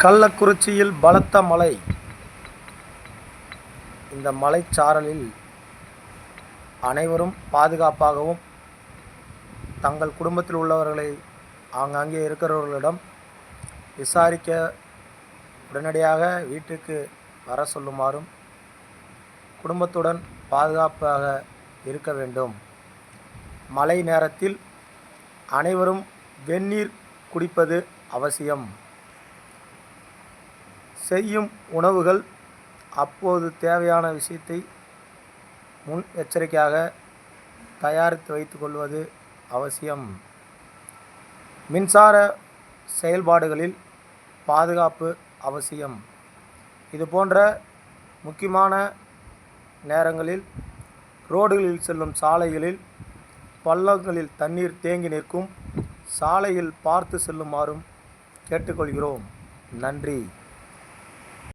கள்ளக்குறிச்சியில் பலத்த மழை. இந்த மழைச்சாரலில் அனைவரும் பாதுகாப்பாகவும் தங்கள் குடும்பத்தில் உள்ளவர்களை ஆங்காங்கே இருக்கிறவர்களிடம் விசாரிக்க உடனடியாக வீட்டுக்கு வர சொல்லுமாறும் குடும்பத்துடன் பாதுகாப்பாக இருக்க வேண்டும். மழை நேரத்தில் அனைவரும் வெந்நீர் குடிப்பது அவசியம். செய்யும் உணவுகள் அப்போது தேவையான விஷயத்தை முன் எச்சரிக்கையாக தயாரித்து வைத்துக் கொள்வது அவசியம். மின்சார செயல்பாடுகளில் பாதுகாப்பு அவசியம். இது போன்ற முக்கியமான நேரங்களில் ரோடுகளில் செல்லும் சாலைகளில் பள்ளங்களில் தண்ணீர் தேங்கி நிற்கும். சாலையில் பார்த்து செல்லுமாறும் கேட்டுக்கொள்கிறோம். நன்றி.